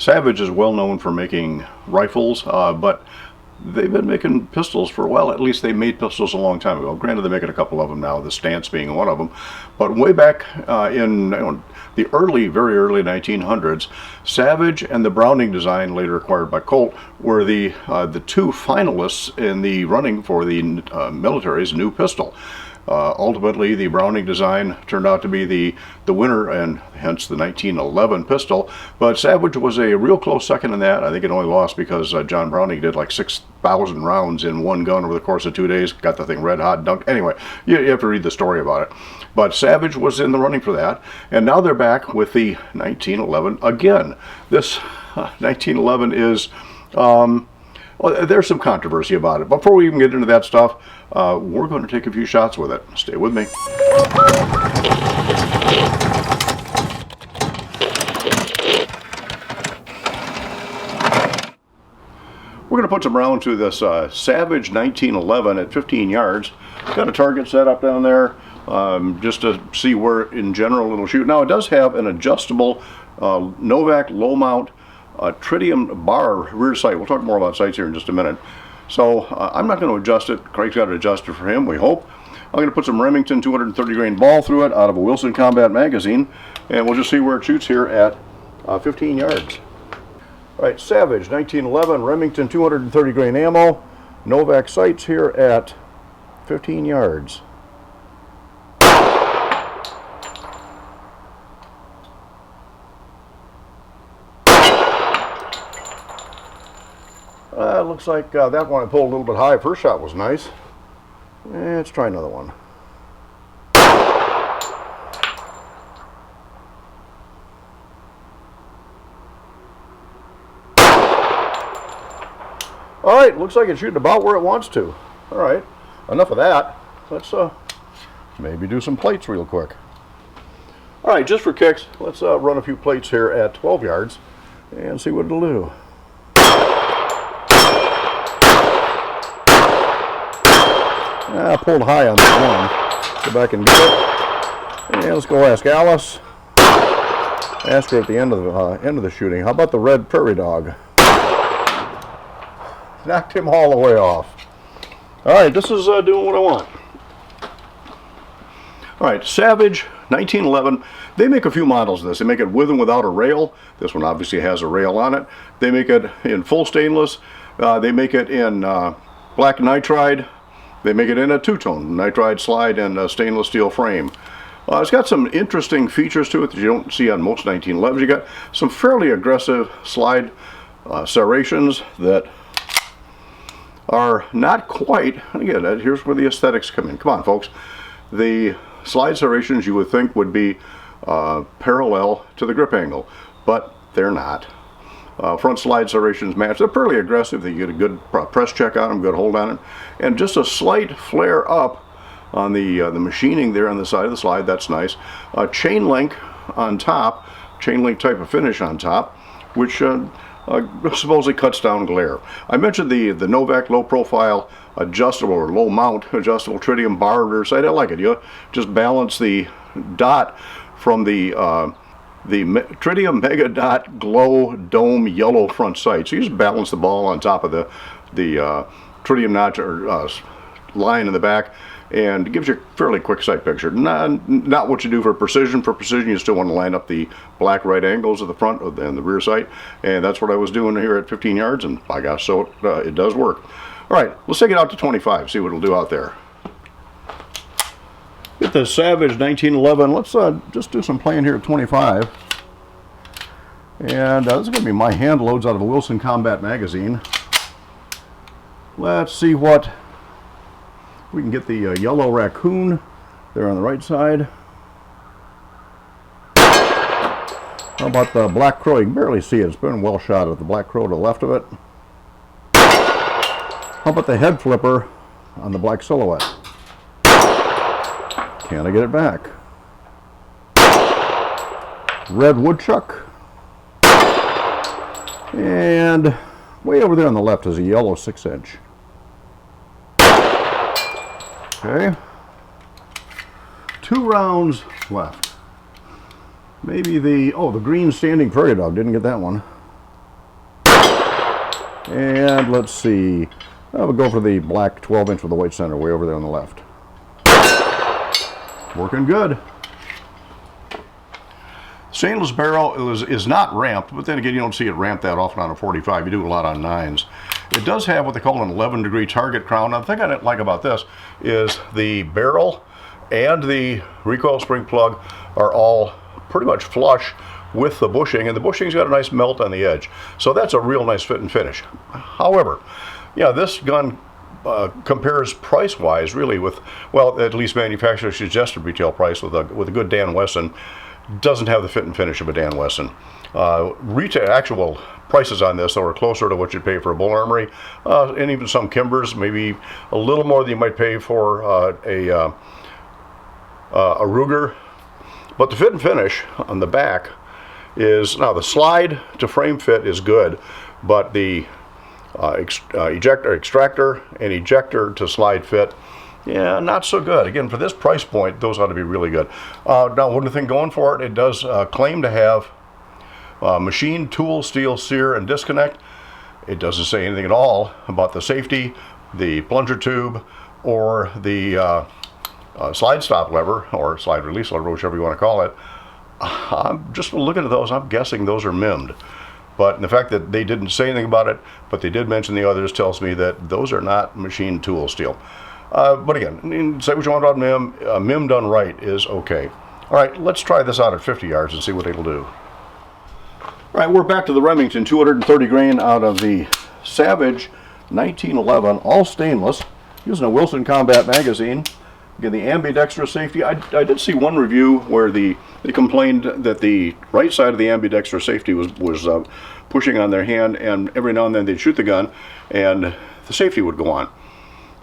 Savage is well known for making rifles, but they've been making pistols for, well, at least they made pistols a long time ago. Granted, they're making a couple of them now, the Stance being one of them. But way back in the very early 1900s, Savage and the Browning design, later acquired by Colt, were the two finalists in the running for the military's new pistol. Ultimately, the Browning design turned out to be the winner, and hence the 1911 pistol. But Savage was a real close second in that. I think it only lost because John Browning did like 6,000 rounds in one gun over the course of 2 days. Got the thing red hot, dunked. Anyway, you have to read the story about it. But Savage was in the running for that, and now they're back with the 1911 again. This 1911 is... well, there's some controversy about it. Before we even get into that stuff, we're going to take a few shots with it. Stay with me. We're going to put some round to this Savage 1911 at 15 yards. Got a target set up down there just to see where in general it'll shoot. Now it does have an adjustable Novak low mount tritium bar rear sight. We'll talk more about sights here in just a minute. So I'm not going to adjust it. Craig's got it adjusted for him, we hope. I'm going to put some Remington 230 grain ball through it out of a Wilson Combat magazine, and we'll just see where it shoots here at 15 yards. All right, Savage 1911 Remington 230 grain ammo, Novak sights here at 15 yards. Looks like that one I pulled a little bit high. First shot was nice. Let's try another one. All right, looks like it's shooting about where it wants to. All right, enough of that. Let's maybe do some plates real quick. All right, just for kicks, let's run a few plates here at 12 yards and see what it'll do. I pulled high on that one. Go back and get it. And let's go ask Alice. Ask her at the end of the shooting. How about the red prairie dog? Knocked him all the way off. All right, this is doing what I want. All right, Savage 1911. They make a few models of this. They make it with and without a rail. This one obviously has a rail on it. They make it in full stainless. They make it in black nitride. They make it in a two-tone nitride slide and a stainless steel frame. It's got some interesting features to it that you don't see on most 1911s. You got some fairly aggressive slide serrations that are not quite, again, here's where the aesthetics come in. Come on, folks. The slide serrations you would think would be parallel to the grip angle, but they're not. Front slide serrations match. They're fairly aggressive. They get a good press check on them, good hold on it, and just a slight flare up on the machining there on the side of the slide. That's nice. Chain link on top, chain link type of finish on top, which supposedly cuts down glare. I mentioned the Novak low profile adjustable or low mount adjustable tritium bar rear sight. I like it. You just balance the dot from the Tritium Mega Dot Glow Dome Yellow front sight. So you just balance the ball on top of the tritium notch or line in the back, and it gives you a fairly quick sight picture. Not what you do for precision. For precision, you still want to line up the black right angles of the front and the rear sight, and that's what I was doing here at 15 yards, and by gosh, so it does work. All right, let's take it out to 25, see what it'll do out there. Get the Savage 1911. Let's just do some playing here at 25. And this is going to be my hand loads out of a Wilson Combat magazine. Let's see what we can get. The yellow raccoon there on the right side. How about the black crow? You can barely see it. It's been well shot at the black crow to the left of it. How about the head flipper on the black silhouette? Can I get it back? Red woodchuck. And way over there on the left is a yellow 6-inch. Okay. 2 rounds left. Maybe the green standing prairie dog. Didn't get that one. And let's see, we'll go for the black 12-inch with the white center way over there on the left. Working good. Stainless barrel is not ramped, but then again, you don't see it ramped that often on a 45. You do a lot on 9s. It does have what they call an 11-degree target crown. Now, the thing I like about this is the barrel and the recoil spring plug are all pretty much flush with the bushing, and the bushing's got a nice melt on the edge. So that's a real nice fit and finish. However, yeah, this gun compares price-wise really with, well, at least manufacturer's suggested retail price with a good Dan Wesson. Doesn't have the fit and finish of a Dan Wesson. Retail actual prices on this are closer to what you'd pay for a Bull Armory, and even some Kimbers, maybe a little more than you might pay for a Ruger. But the fit and finish on the back is, now the slide to frame fit is good, but the extractor and ejector to slide fit, yeah, not so good. Again, for this price point, those ought to be really good. Now, one thing going for it, it does claim to have machine tool steel sear and disconnect. It doesn't say anything at all about the safety, the plunger tube, or the slide stop lever, or slide release lever, whichever you want to call it. I'm just looking at those, I'm guessing those are MIM'd. But the fact that they didn't say anything about it, but they did mention the others, tells me that those are not machine tool steel. But again, say what you want about MIM. MIM done right is okay. All right, let's try this out at 50 yards and see what it'll do. All right, we're back to the Remington 230 grain out of the Savage 1911, all stainless, using a Wilson Combat magazine. Again, the ambidextrous safety. I did see one review where they complained that the right side of the ambidextrous safety was pushing on their hand, and every now and then they'd shoot the gun, and the safety would go on.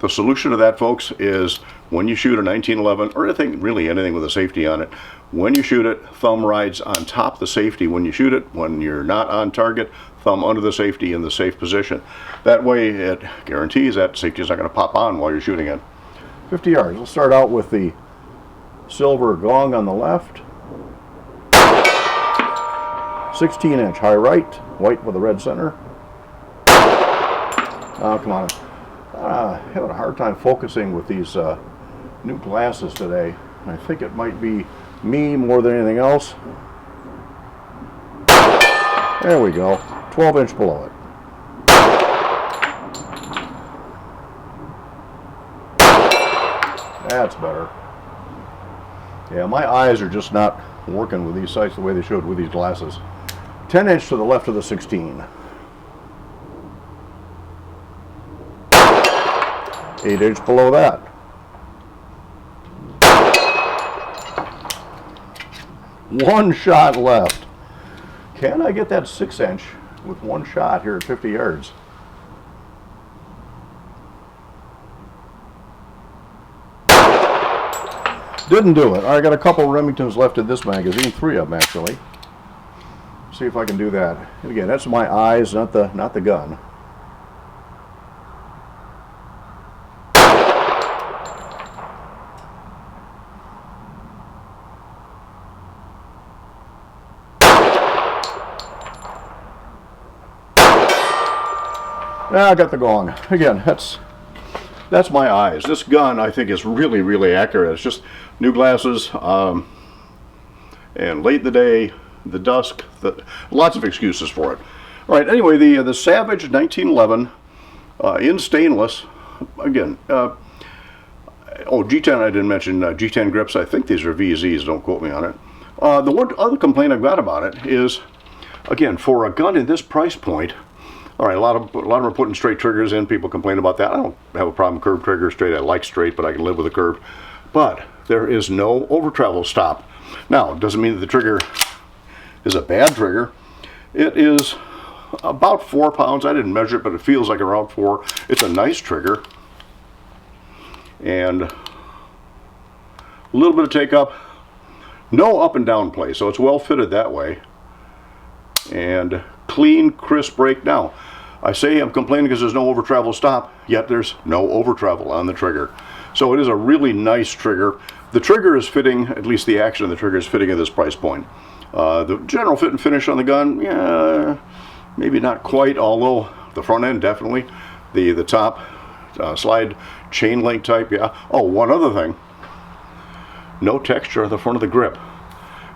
The solution to that, folks, is when you shoot a 1911, or anything with a safety on it, when you shoot it, thumb rides on top of the safety when you shoot it. When you're not on target, thumb under the safety in the safe position. That way, it guarantees that safety is not going to pop on while you're shooting it. 50 yards. We'll start out with the silver gong on the left. 16-inch high right, white with a red center. Oh, come on. Having a hard time focusing with these new glasses today. I think it might be me more than anything else. There we go. 12-inch below it. That's better. Yeah, my eyes are just not working with these sights the way they should with these glasses. 10-inch to the left of the 16. 8-inch below that. One shot left. Can I get that 6-inch with one shot here at 50 yards? Didn't do it. I got a couple Remingtons left in this magazine, 3 of them actually. See if I can do that. And again, that's my eyes, not the gun. I got the gong. Again, that's my eyes. This gun, I think, is really, really accurate. It's just new glasses, and late in the day, the dusk, lots of excuses for it. All right, anyway, the Savage 1911 in stainless, again, G10 I didn't mention, G10 grips, I think these are VZs, don't quote me on it. The one other complaint I've got about it is, again, for a gun in this price point, all right, a lot of them are putting straight triggers in. People complain about that. I don't have a problem with curved trigger straight. I like straight, but I can live with a curve. But there is no over travel stop. Now, it doesn't mean that the trigger is a bad trigger. It is about 4 pounds. I didn't measure it, but it feels like around 4. It's a nice trigger. And a little bit of take up. No up and down play, so it's well fitted that way. And clean, crisp break. Now, I say I'm complaining because there's no over travel stop, yet there's no over travel on the trigger. So it is a really nice trigger. The trigger is fitting, at least the action of the trigger is fitting at this price point. The general fit and finish on the gun, yeah, maybe not quite, although The front end, definitely. The top slide chain link type, yeah. Oh, one other thing. No texture on the front of the grip.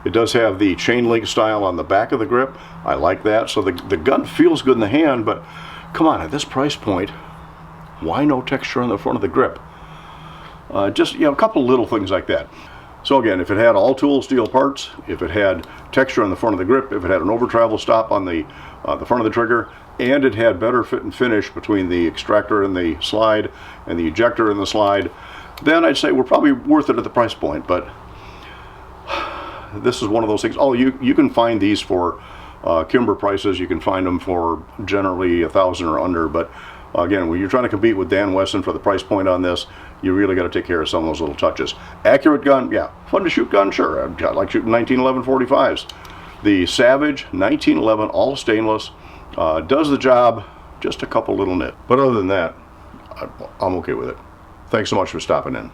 It does have the chain link style on the back of the grip. I like that. So the gun feels good in the hand, but come on, at this price point, why no texture on the front of the grip? Just, a couple little things like that. So again, if it had all tool steel parts, if it had texture on the front of the grip, if it had an over travel stop on the front of the trigger, and it had better fit and finish between the extractor and the slide and the ejector and the slide, then I'd say we're probably worth it at the price point. But this is one of those things. Oh, you can find these for Kimber prices. You can find them for generally $1,000 or under. But again, when you're trying to compete with Dan Wesson for the price point on this, you really got to take care of some of those little touches. Accurate gun, yeah. Fun to shoot gun, sure. I like shooting 1911 45s. The Savage 1911 all stainless does the job. Just a couple little nits. But other than that, I'm okay with it. Thanks so much for stopping in.